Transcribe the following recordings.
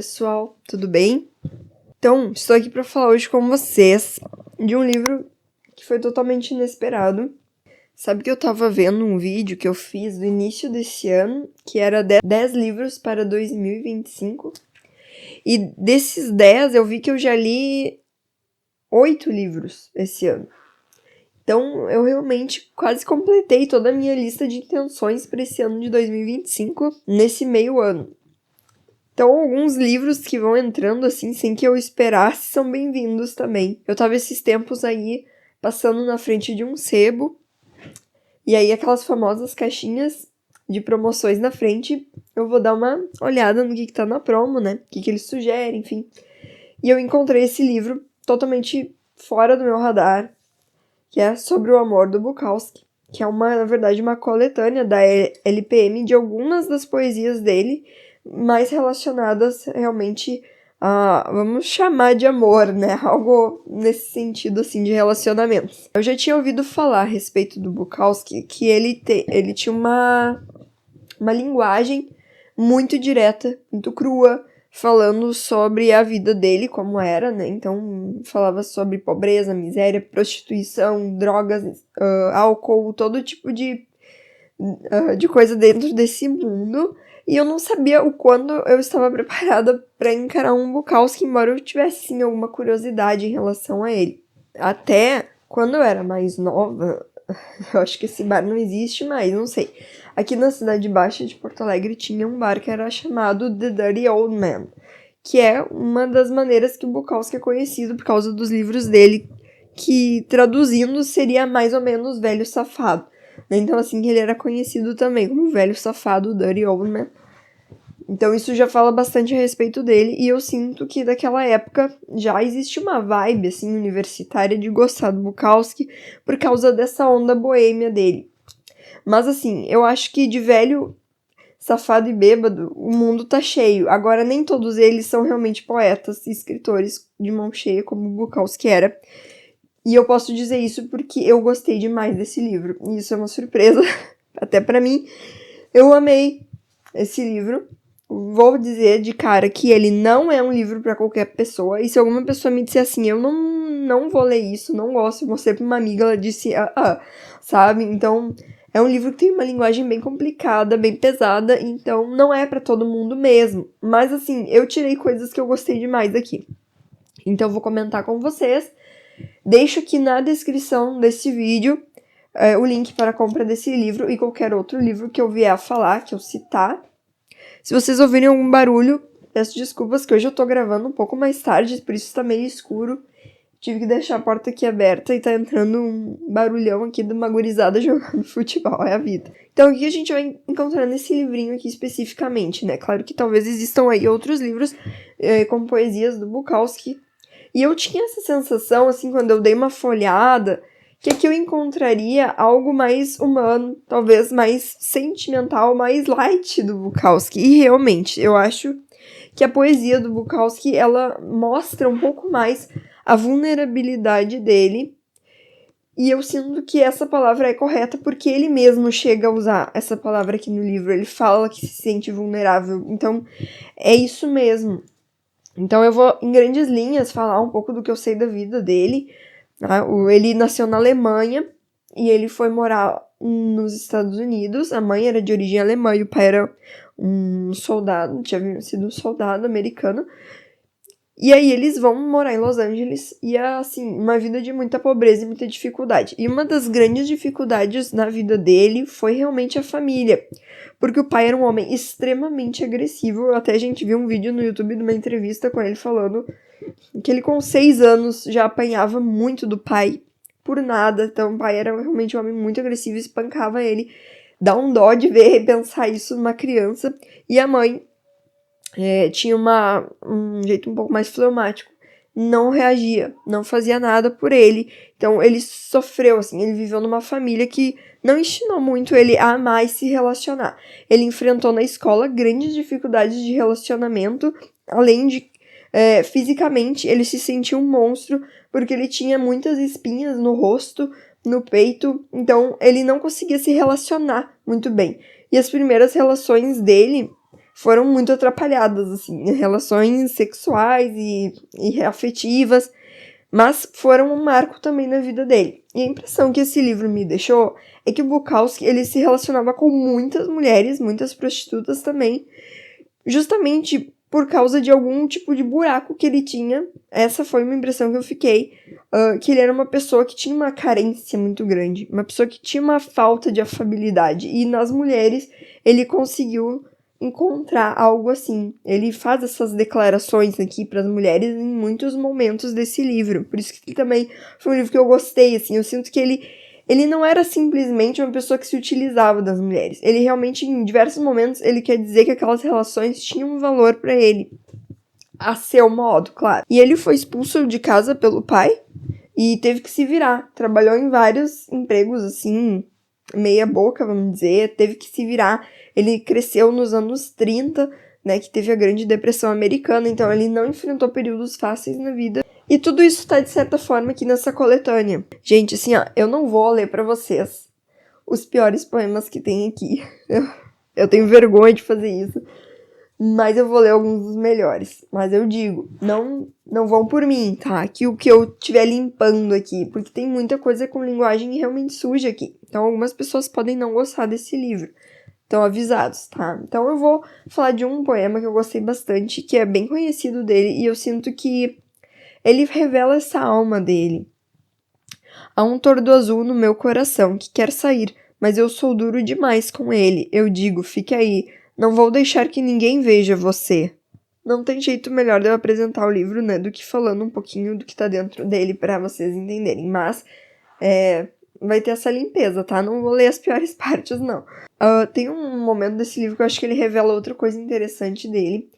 pessoal, tudo bem? Então, estou aqui para falar hoje com vocês de um livro que foi totalmente inesperado. Sabe que eu tava vendo um vídeo que eu fiz no início desse ano, que era 10 livros para 2025, e desses 10 eu vi que eu já li 8 livros esse ano. Então, eu realmente quase completei toda a minha lista de intenções para esse ano de 2025, nesse meio ano. Então, alguns livros que vão entrando assim, sem que eu esperasse, são bem-vindos também. Eu tava esses tempos aí, passando na frente de um sebo, e aí aquelas famosas caixinhas de promoções na frente, eu vou dar uma olhada no que tá na promo, né? O que eles sugerem, enfim. E eu encontrei esse livro totalmente fora do meu radar, que é Sobre o Amor, do Bukowski, que é na verdade, uma coletânea da LPM de algumas das poesias dele, mais relacionadas realmente a, vamos chamar de amor, né? Algo nesse sentido, assim, de relacionamentos. Eu já tinha ouvido falar a respeito do Bukowski que ele tinha uma linguagem muito direta, muito crua, falando sobre a vida dele, como era, né? Então, falava sobre pobreza, miséria, prostituição, drogas, álcool, todo tipo de coisa dentro desse mundo. E eu não sabia o quanto eu estava preparada para encarar um Bukowski, embora eu tivesse, sim, alguma curiosidade em relação a ele. Até quando eu era mais nova, eu acho que esse bar não existe mais, não sei. Aqui na Cidade Baixa de Porto Alegre tinha um bar que era chamado The Dirty Old Man, que é uma das maneiras que o Bukowski é conhecido por causa dos livros dele, que traduzindo seria mais ou menos Velho Safado. Então, assim, ele era conhecido também como Velho Safado, Dirty Old Man. Então, isso já fala bastante a respeito dele, e eu sinto que daquela época já existe uma vibe, assim, universitária de gostar do Bukowski por causa dessa onda boêmia dele. Mas, assim, eu acho que de velho safado e bêbado, o mundo tá cheio. Agora, nem todos eles são realmente poetas e escritores de mão cheia, como o Bukowski era. E eu posso dizer isso porque eu gostei demais desse livro. E isso é uma surpresa, até pra mim. Eu amei esse livro. Vou dizer de cara que ele não é um livro pra qualquer pessoa. E se alguma pessoa me disser assim, eu não vou ler isso, não gosto, eu mostrei pra uma amiga, ela disse, sabe? Então, é um livro que tem uma linguagem bem complicada, bem pesada, então não é pra todo mundo mesmo. Mas assim, eu tirei coisas que eu gostei demais aqui. Então, eu vou comentar com vocês. Deixo aqui na descrição desse vídeo o link para a compra desse livro e qualquer outro livro que eu vier a falar, que eu citar. Se vocês ouvirem algum barulho, peço desculpas que hoje eu tô gravando um pouco mais tarde, por isso tá meio escuro. Tive que deixar a porta aqui aberta e tá entrando um barulhão aqui de uma gurizada jogando futebol, é a vida. Então, o que a gente vai encontrar nesse livrinho aqui especificamente, né? Claro que talvez existam aí outros livros com poesias do Bukowski. E eu tinha essa sensação, assim, quando eu dei uma folhada, que aqui eu encontraria algo mais humano, talvez mais sentimental, mais light do Bukowski. E realmente, eu acho que a poesia do Bukowski, ela mostra um pouco mais a vulnerabilidade dele. E eu sinto que essa palavra é correta porque ele mesmo chega a usar essa palavra aqui no livro. Ele fala que se sente vulnerável. Então, é isso mesmo. Então eu vou, em grandes linhas, falar um pouco do que eu sei da vida dele. Tá? Ele nasceu na Alemanha e ele foi morar nos Estados Unidos. A mãe era de origem alemã e o pai era um soldado, tinha sido um soldado americano. E aí eles vão morar em Los Angeles e é, assim, uma vida de muita pobreza e muita dificuldade. E uma das grandes dificuldades na vida dele foi realmente a família. Porque o pai era um homem extremamente agressivo. Até a gente viu um vídeo no YouTube de uma entrevista com ele falando que ele com 6 anos já apanhava muito do pai por nada. Então o pai era realmente um homem muito agressivo e espancava ele. Dá um dó de ver e pensar isso numa criança. E a mãe tinha um jeito um pouco mais fleumático. Não reagia, não fazia nada por ele. Então ele sofreu, assim, ele viveu numa família que não ensinou muito ele a amar e se relacionar. Ele enfrentou na escola grandes dificuldades de relacionamento, além de, fisicamente, ele se sentia um monstro, porque ele tinha muitas espinhas no rosto, no peito, então ele não conseguia se relacionar muito bem. E as primeiras relações dele foram muito atrapalhadas, assim, relações sexuais e afetivas, mas foram um marco também na vida dele. E a impressão que esse livro me deixou é que o Bukowski, ele se relacionava com muitas mulheres, muitas prostitutas também, justamente por causa de algum tipo de buraco que ele tinha. Essa foi uma impressão que eu fiquei, que ele era uma pessoa que tinha uma carência muito grande, uma pessoa que tinha uma falta de afabilidade, e nas mulheres ele conseguiu encontrar algo assim. Ele faz essas declarações aqui para as mulheres em muitos momentos desse livro, por isso que também foi um livro que eu gostei, assim, eu sinto que ele não era simplesmente uma pessoa que se utilizava das mulheres. Ele realmente, em diversos momentos, ele quer dizer que aquelas relações tinham um valor para ele. A seu modo, claro. E ele foi expulso de casa pelo pai e teve que se virar. Trabalhou em vários empregos, assim, meia boca, vamos dizer. Teve que se virar. Ele cresceu nos anos 30, né, que teve a Grande Depressão Americana. Então, ele não enfrentou períodos fáceis na vida. E tudo isso tá, de certa forma, aqui nessa coletânea. Gente, assim, ó, eu não vou ler pra vocês os piores poemas que tem aqui. Eu tenho vergonha de fazer isso. Mas eu vou ler alguns dos melhores. Mas eu digo, não vão por mim, tá? Que o que eu estiver limpando aqui. Porque tem muita coisa com linguagem realmente suja aqui. Então, algumas pessoas podem não gostar desse livro. Estão avisados, tá? Então, eu vou falar de um poema que eu gostei bastante, que é bem conhecido dele. E eu sinto que ele revela essa alma dele. Há um tordo azul no meu coração que quer sair, mas eu sou duro demais com ele. Eu digo, fique aí, não vou deixar que ninguém veja você. Não tem jeito melhor de eu apresentar o livro, né, do que falando um pouquinho do que tá dentro dele pra vocês entenderem. Mas, vai ter essa limpeza, tá? Não vou ler as piores partes, não. Tem um momento desse livro que eu acho que ele revela outra coisa interessante dele.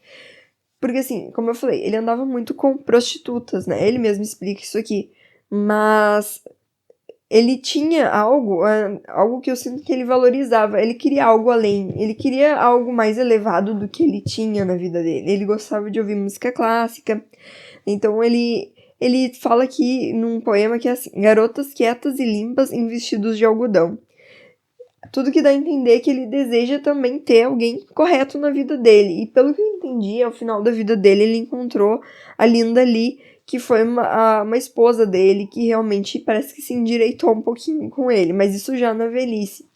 Porque, assim, como eu falei, ele andava muito com prostitutas, né? Ele mesmo explica isso aqui. Mas ele tinha algo que eu sinto que ele valorizava. Ele queria algo além. Ele queria algo mais elevado do que ele tinha na vida dele. Ele gostava de ouvir música clássica. Então, ele fala aqui num poema que é assim: garotas quietas e limpas em vestidos de algodão. Tudo que dá a entender que ele deseja também ter alguém correto na vida dele. E pelo que eu entendi, ao final da vida dele, ele encontrou a Linda Lee, que foi uma esposa dele, que realmente parece que se endireitou um pouquinho com ele, mas isso já na velhice.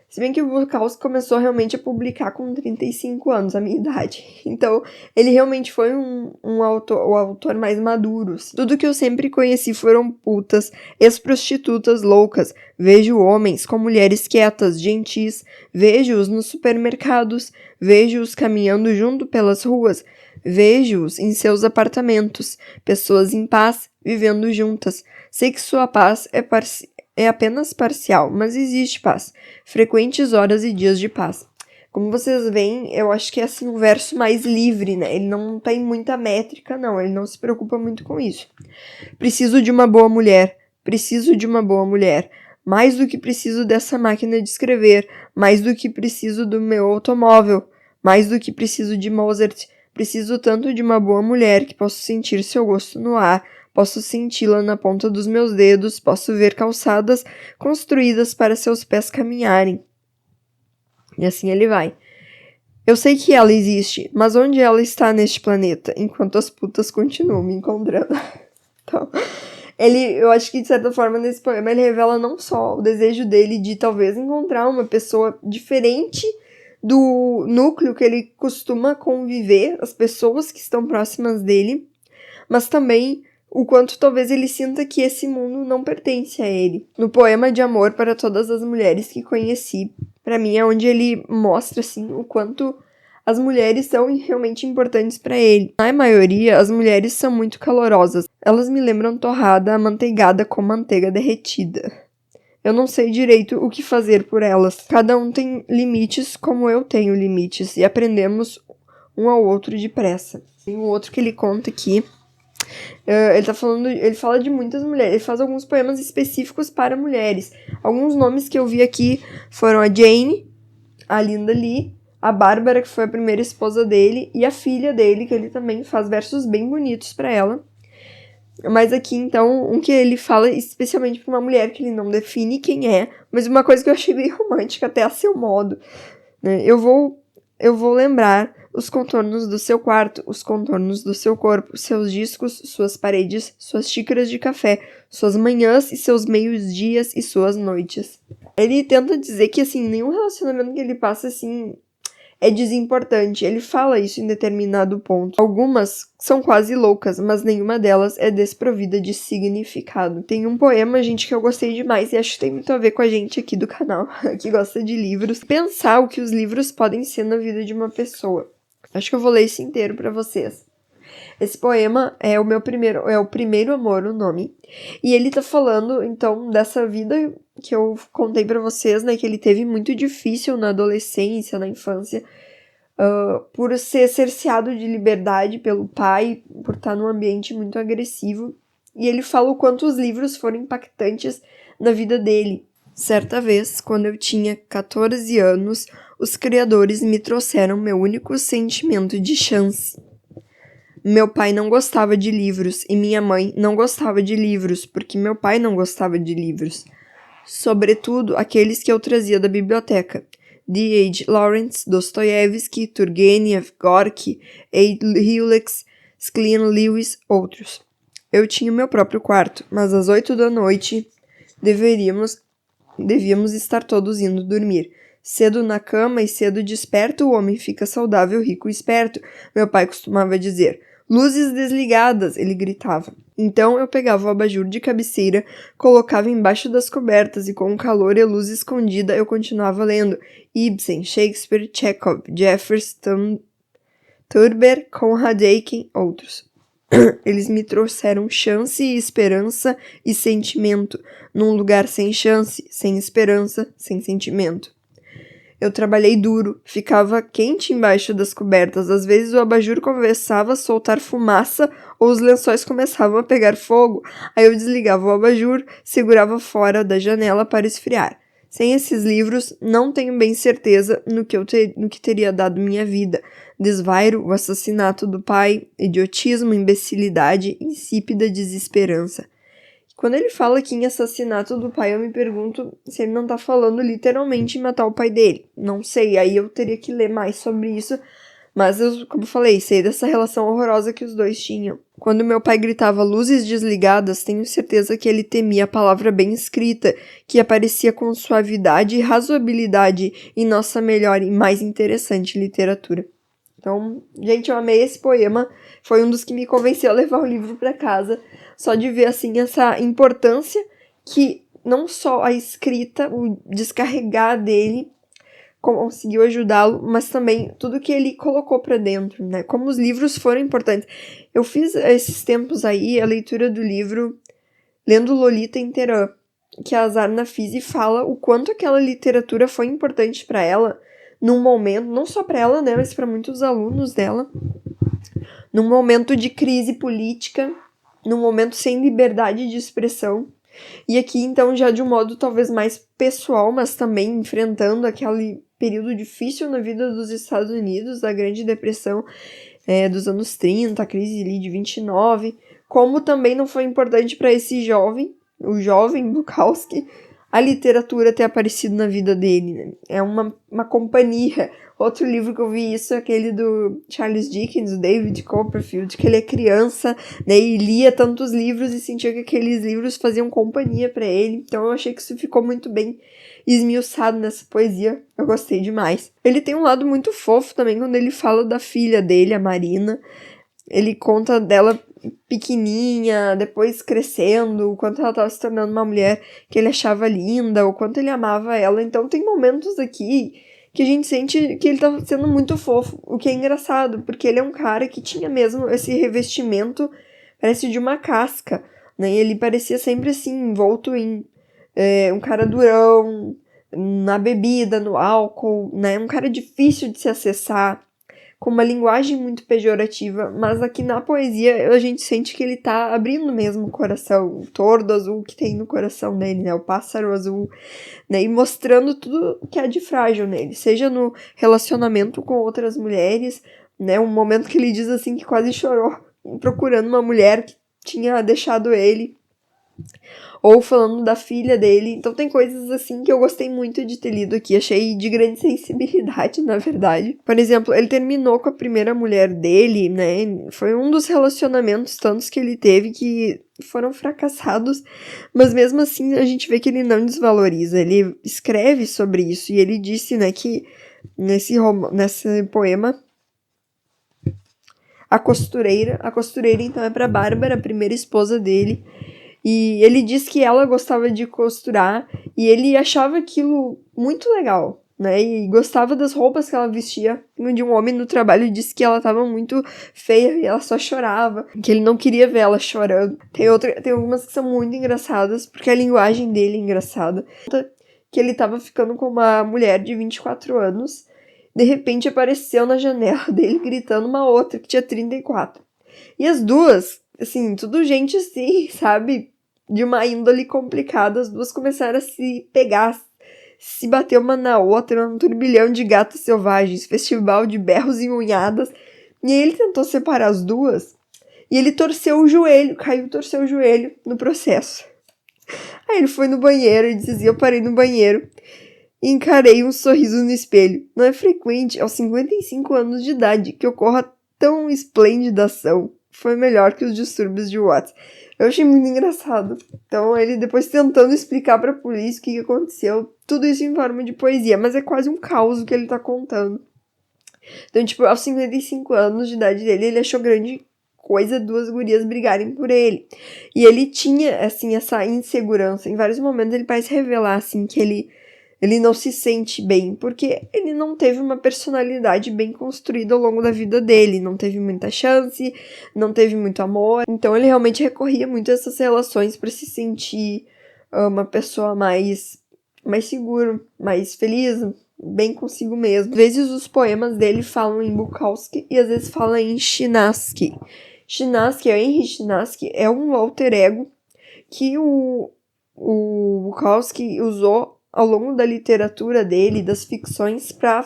Se bem que o Bukowski começou realmente a publicar com 35 anos, a minha idade. Então, ele realmente foi o autor mais maduro. Assim. Tudo que eu sempre conheci foram putas, ex-prostitutas loucas. Vejo homens com mulheres quietas, gentis. Vejo-os nos supermercados. Vejo-os caminhando junto pelas ruas. Vejo-os em seus apartamentos. Pessoas em paz, vivendo juntas. Sei que sua paz é apenas parcial, mas existe paz. Frequentes horas e dias de paz. Como vocês veem, eu acho que é assim um verso mais livre, né? Ele não tem muita métrica, não. Ele não se preocupa muito com isso. Preciso de uma boa mulher. Preciso de uma boa mulher. Mais do que preciso dessa máquina de escrever. Mais do que preciso do meu automóvel. Mais do que preciso de Mozart. Preciso tanto de uma boa mulher que posso sentir seu gosto no ar. Posso senti-la na ponta dos meus dedos, posso ver calçadas construídas para seus pés caminharem. E assim ele vai. Eu sei que ela existe, mas onde ela está neste planeta, enquanto as putas continuam me encontrando? Então, eu acho que de certa forma nesse poema ele revela não só o desejo dele de talvez encontrar uma pessoa diferente do núcleo que ele costuma conviver, as pessoas que estão próximas dele, mas também o quanto talvez ele sinta que esse mundo não pertence a ele. No poema de amor para todas as mulheres que conheci, para mim é onde ele mostra assim o quanto as mulheres são realmente importantes para ele. Na maioria, as mulheres são muito calorosas. Elas me lembram torrada amanteigada com manteiga derretida. Eu não sei direito o que fazer por elas. Cada um tem limites como eu tenho limites e aprendemos um ao outro depressa. Tem um outro que ele conta aqui. Ele fala de muitas mulheres, ele faz alguns poemas específicos para mulheres. Alguns nomes que eu vi aqui foram a Jane, a Linda Lee, a Bárbara, que foi a primeira esposa dele, e a filha dele, que ele também faz versos bem bonitos para ela. Mas aqui, então, um que ele fala especialmente para uma mulher que ele não define quem é, mas uma coisa que eu achei bem romântica, até a seu modo. Né? Eu vou eu vou lembrar os contornos do seu quarto, os contornos do seu corpo, seus discos, suas paredes, suas xícaras de café, suas manhãs e seus meios-dias e suas noites. Ele tenta dizer que, assim, nenhum relacionamento que ele passa, assim, é desimportante. Ele fala isso em determinado ponto. Algumas são quase loucas, mas nenhuma delas é desprovida de significado. Tem um poema, gente, que eu gostei demais e acho que tem muito a ver com a gente aqui do canal, que gosta de livros. Pensar o que os livros podem ser na vida de uma pessoa. Acho que eu vou ler isso inteiro pra vocês. Esse poema é o primeiro amor, o nome. E ele tá falando, então, dessa vida que eu contei pra vocês, né? Que ele teve muito difícil na adolescência, na infância, por ser cerceado de liberdade pelo pai, por estar num ambiente muito agressivo. E ele fala o quanto os livros foram impactantes na vida dele. Certa vez, quando eu tinha 14 anos, os criadores me trouxeram meu único sentimento de chance. Meu pai não gostava de livros e minha mãe não gostava de livros, porque meu pai não gostava de livros. Sobretudo aqueles que eu trazia da biblioteca. D.H. Lawrence, Dostoiévski, Turgenev, Gorky, A. Hewlett, Cleon Lewis, outros. Eu tinha meu próprio quarto, mas às 8 da noite devíamos estar todos indo dormir. Cedo na cama e cedo desperto, o homem fica saudável, rico e esperto, meu pai costumava dizer. Luzes desligadas, ele gritava. Então eu pegava o abajur de cabeceira, colocava embaixo das cobertas e com o calor e a luz escondida eu continuava lendo. Ibsen, Shakespeare, Chekhov, Jefferson, Thurber, Conrad Aiken, outros. Eles me trouxeram chance e esperança e sentimento, num lugar sem chance, sem esperança, sem sentimento. Eu trabalhei duro, ficava quente embaixo das cobertas, às vezes o abajur começava a soltar fumaça ou os lençóis começavam a pegar fogo, aí eu desligava o abajur, segurava fora da janela para esfriar. Sem esses livros, não tenho bem certeza no que teria dado minha vida. Desvairo, o assassinato do pai, idiotismo, imbecilidade, insípida desesperança. Quando ele fala aqui em assassinato do pai, eu me pergunto se ele não tá falando literalmente em matar o pai dele. Não sei, aí eu teria que ler mais sobre isso, mas eu, como eu falei, sei dessa relação horrorosa que os dois tinham. Quando meu pai gritava luzes desligadas, tenho certeza que ele temia a palavra bem escrita, que aparecia com suavidade e razoabilidade em nossa melhor e mais interessante literatura. Então, gente, eu amei esse poema. Foi um dos que me convenceu a levar o livro para casa. Só de ver, assim, essa importância que não só a escrita, o descarregar dele conseguiu ajudá-lo, mas também tudo que ele colocou para dentro, né? Como os livros foram importantes. Eu fiz esses tempos aí a leitura do livro Lendo Lolita inteira, que a Zarna Fisi fala o quanto aquela literatura foi importante para ela num momento, não só para ela, né, mas para muitos alunos dela, num momento de crise política, num momento sem liberdade de expressão. E aqui, então, já de um modo talvez mais pessoal, mas também enfrentando aquele período difícil na vida dos Estados Unidos, da Grande Depressão dos anos 30, a crise ali de 29, como também não foi importante para esse jovem, o jovem Bukowski, a literatura ter aparecido na vida dele, né? É uma companhia. Outro livro que eu vi isso é aquele do Charles Dickens, do David Copperfield, que ele é criança, né, e lia tantos livros e sentia que aqueles livros faziam companhia para ele. Então eu achei que isso ficou muito bem esmiuçado nessa poesia. Eu gostei demais. Ele tem um lado muito fofo também quando ele fala da filha dele, a Marina. Ele conta dela pequenininha, depois crescendo, o quanto ela estava se tornando uma mulher que ele achava linda, o quanto ele amava ela. Então tem momentos aqui que a gente sente que ele tá sendo muito fofo, o que é engraçado, porque ele é um cara que tinha mesmo esse revestimento, parece de uma casca, né? E ele parecia sempre assim, envolto em um cara durão, na bebida, no álcool, né? Um cara difícil de se acessar, com uma linguagem muito pejorativa, mas aqui na poesia a gente sente que ele tá abrindo mesmo o coração, o tordo azul que tem no coração dele, né, o pássaro azul, né, e mostrando tudo que há de frágil nele, seja no relacionamento com outras mulheres, né, um momento que ele diz assim que quase chorou procurando uma mulher que tinha deixado ele, ou falando da filha dele. Então tem coisas assim que eu gostei muito de ter lido aqui, achei de grande sensibilidade, na verdade. Por exemplo, ele terminou com a primeira mulher dele, né? Foi um dos relacionamentos tantos que ele teve que foram fracassados, mas mesmo assim a gente vê que ele não desvaloriza, ele escreve sobre isso, e ele disse, né, que nesse poema a costureira então é pra Bárbara, a primeira esposa dele, e ele diz que ela gostava de costurar e ele achava aquilo muito legal, né? E gostava das roupas que ela vestia. De um homem no trabalho disse que ela estava muito feia e ela só chorava, que ele não queria ver ela chorando. Tem algumas que são muito engraçadas, porque a linguagem dele é engraçada. Que ele estava ficando com uma mulher de 24 anos, de repente apareceu na janela dele gritando uma outra que tinha 34. E as duas, assim, tudo gente assim, sabe? De uma índole complicada, as duas começaram a se pegar, se bater uma na outra, um turbilhão de gatos selvagens, festival de berros e unhadas. E aí ele tentou separar as duas, e ele torceu o joelho, torceu o joelho no processo. Aí ele foi no banheiro e dizia, eu parei no banheiro e encarei um sorriso no espelho. Não é frequente, aos 55 anos de idade, que ocorra tão esplêndida ação. Foi melhor que os distúrbios de Watts. Eu achei muito engraçado. Então, ele depois tentando explicar pra polícia o que aconteceu. Tudo isso em forma de poesia, mas é quase um caos que ele tá contando. Então, tipo, aos 55 anos de idade dele, ele achou grande coisa duas gurias brigarem por ele. E ele tinha, assim, essa insegurança. Em vários momentos ele parece revelar, assim, que ele não se sente bem, porque ele não teve uma personalidade bem construída ao longo da vida dele, não teve muita chance, não teve muito amor, então ele realmente recorria muito a essas relações para se sentir uma pessoa mais segura, mais feliz, bem consigo mesmo. Às vezes os poemas dele falam em Bukowski e às vezes falam em Chinaski. Henry Chinaski, é um alter ego que o Bukowski usou ao longo da literatura dele, das ficções, para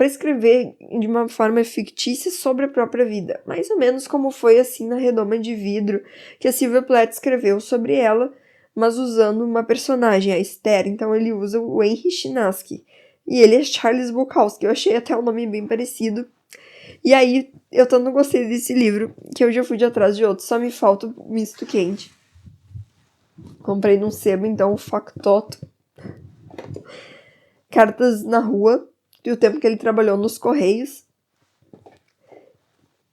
escrever de uma forma fictícia sobre a própria vida. Mais ou menos como foi assim na Redoma de Vidro, que a Sylvia Plath escreveu sobre ela, mas usando uma personagem, a Esther. Então ele usa o Henry Chinaski. E ele é Charles Bukowski. Eu achei até o nome bem parecido. E aí, eu tanto gostei desse livro, que eu já fui de atrás de outro. Só me falta o misto quente. Comprei num sebo, então, o Factoto. Cartas na Rua, e o tempo que ele trabalhou nos Correios.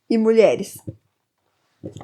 E Mulheres.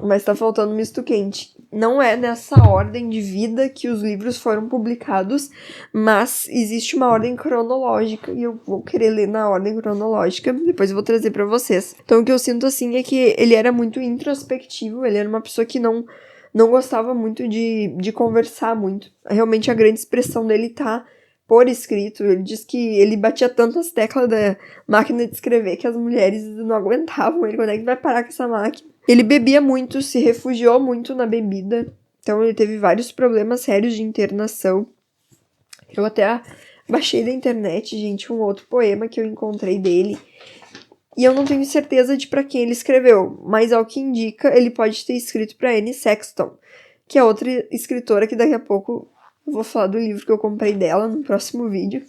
Mas tá faltando misto quente. Não é nessa ordem de vida que os livros foram publicados, mas existe uma ordem cronológica, e eu vou querer ler na ordem cronológica, depois eu vou trazer pra vocês. Então o que eu sinto assim é que ele era muito introspectivo, ele era uma pessoa que não gostava muito de conversar muito. Realmente a grande expressão dele tá por escrito. Ele diz que ele batia tanto as teclas da máquina de escrever que as mulheres não aguentavam ele. Quando é que vai parar com essa máquina? Ele bebia muito, se refugiou muito na bebida. Então ele teve vários problemas sérios de internação. Eu até baixei da internet, gente, um outro poema que eu encontrei dele. E eu não tenho certeza de para quem ele escreveu, mas ao que indica, ele pode ter escrito para Anne Sexton, que é outra escritora que daqui a pouco eu vou falar do livro que eu comprei dela no próximo vídeo.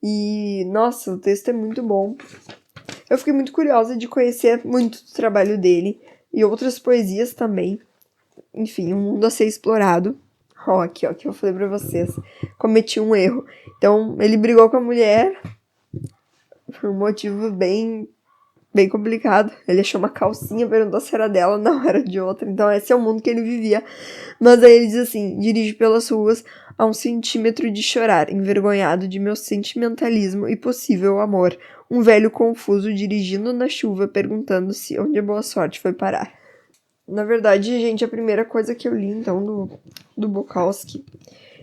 E, nossa, o texto é muito bom. Eu fiquei muito curiosa de conhecer muito do trabalho dele e outras poesias também. Enfim, um mundo a ser explorado. Aqui, que eu falei pra vocês. Cometi um erro. Então, ele brigou com a mulher por um motivo bem complicado. Ele achou uma calcinha, perguntou se era dela, não, era de outra. Então esse é o mundo que ele vivia. Mas aí ele diz assim: dirijo pelas ruas a 1 centímetro de chorar, envergonhado de meu sentimentalismo e possível amor. Um velho confuso dirigindo na chuva, perguntando-se onde a boa sorte foi parar. Na verdade, gente, a primeira coisa que eu li, então, do Bukowski,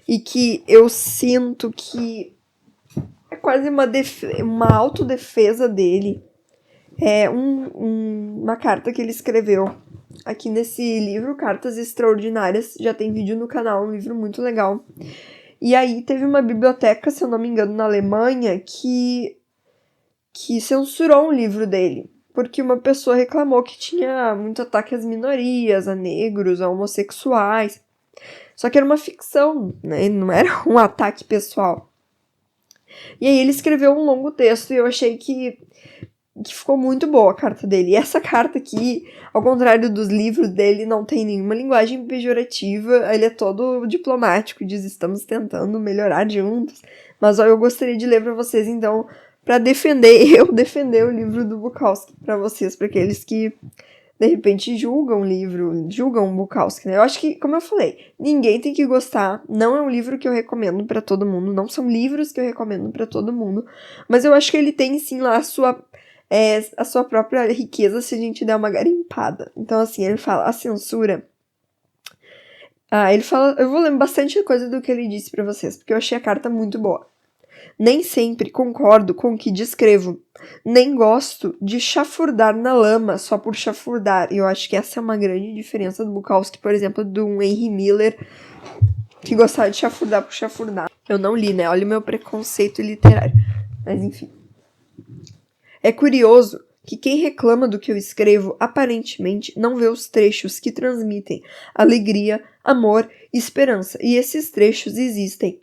e que eu sinto que é quase uma autodefesa dele, é uma carta que ele escreveu aqui nesse livro, Cartas Extraordinárias. Já tem vídeo no canal, um livro muito legal. E aí teve uma biblioteca, se eu não me engano, na Alemanha, que censurou um livro dele. porque uma pessoa reclamou que tinha muito ataque às minorias, a negros, a homossexuais. Só que era uma ficção, né? Não era um ataque pessoal. E aí ele escreveu um longo texto e eu achei que ficou muito boa a carta dele. E essa carta aqui, ao contrário dos livros dele, não tem nenhuma linguagem pejorativa, ele é todo diplomático, diz estamos tentando melhorar juntos. Mas ó, eu gostaria de ler para vocês, então, para defender o livro do Bukowski para vocês, para aqueles que de repente julgam o Bukowski, né? Eu acho que, como eu falei, ninguém tem que gostar, não é um livro que eu recomendo para todo mundo, não são livros que eu recomendo para todo mundo, mas eu acho que ele tem sim lá a sua própria riqueza se a gente der uma garimpada. Então, assim, ele fala, a censura... ele fala... Eu vou ler bastante coisa do que ele disse pra vocês, porque eu achei a carta muito boa. Nem sempre concordo com o que descrevo, nem gosto de chafurdar na lama só por chafurdar. E eu acho que essa é uma grande diferença do Bukowski, por exemplo, do Henry Miller, que gostava de chafurdar por chafurdar. Eu não li, né? Olha o meu preconceito literário. Mas, enfim. É curioso que quem reclama do que eu escrevo aparentemente não vê os trechos que transmitem alegria, amor e esperança. E esses trechos existem.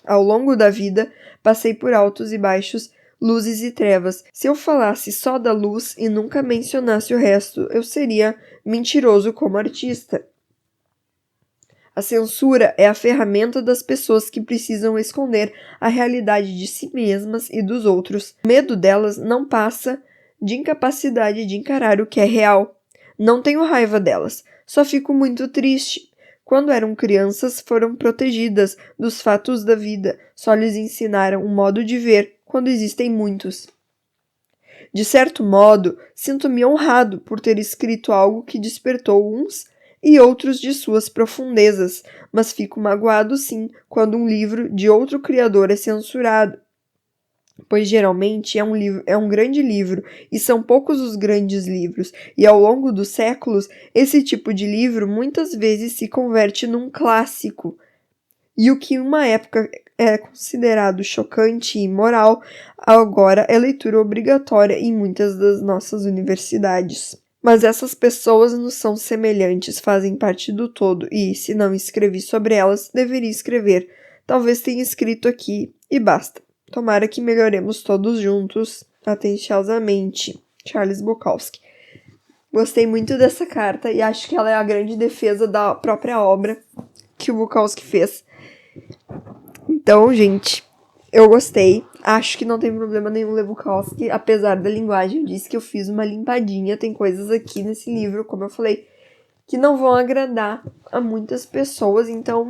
Ao longo da vida, passei por altos e baixos, luzes e trevas. Se eu falasse só da luz e nunca mencionasse o resto, eu seria mentiroso como artista. A censura é a ferramenta das pessoas que precisam esconder a realidade de si mesmas e dos outros. O medo delas não passa de incapacidade de encarar o que é real. Não tenho raiva delas, só fico muito triste. Quando eram crianças, foram protegidas dos fatos da vida, só lhes ensinaram um modo de ver, quando existem muitos. De certo modo, sinto-me honrado por ter escrito algo que despertou uns e outros de suas profundezas, mas fico magoado sim quando um livro de outro criador é censurado, pois geralmente é um grande livro, e são poucos os grandes livros, e ao longo dos séculos, esse tipo de livro muitas vezes se converte num clássico, e o que em uma época é considerado chocante e imoral, agora é leitura obrigatória em muitas das nossas universidades. Mas essas pessoas nos são semelhantes, fazem parte do todo, e, se não escrevi sobre elas, deveria escrever. Talvez tenha escrito aqui, e basta. Tomara que melhoremos todos juntos. Atenciosamente, Charles Bukowski. Gostei muito dessa carta e acho que ela é a grande defesa da própria obra que o Bukowski fez. Então, gente, eu gostei. Acho que não tem problema nenhum ler Bukowski, apesar da linguagem. Eu disse que eu fiz uma limpadinha. Tem coisas aqui nesse livro, como eu falei, que não vão agradar a muitas pessoas. Então,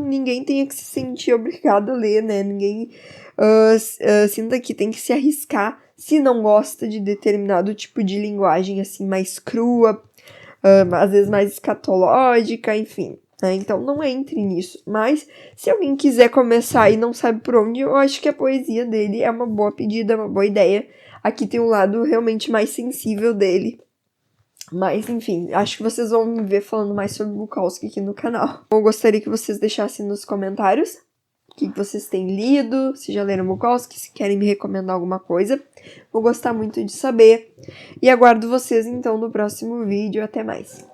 ninguém tenha que se sentir obrigado a ler, né? Ninguém sinta que tem que se arriscar se não gosta de determinado tipo de linguagem, assim, mais crua, às vezes mais escatológica, enfim. Então não entre nisso, mas se alguém quiser começar e não sabe por onde, eu acho que a poesia dele é uma boa pedida, é uma boa ideia. Aqui tem um lado realmente mais sensível dele, mas enfim, acho que vocês vão me ver falando mais sobre Bukowski aqui no canal. Eu gostaria que vocês deixassem nos comentários o que vocês têm lido, se já leram Bukowski, se querem me recomendar alguma coisa. Vou gostar muito de saber, e aguardo vocês então no próximo vídeo. Até mais!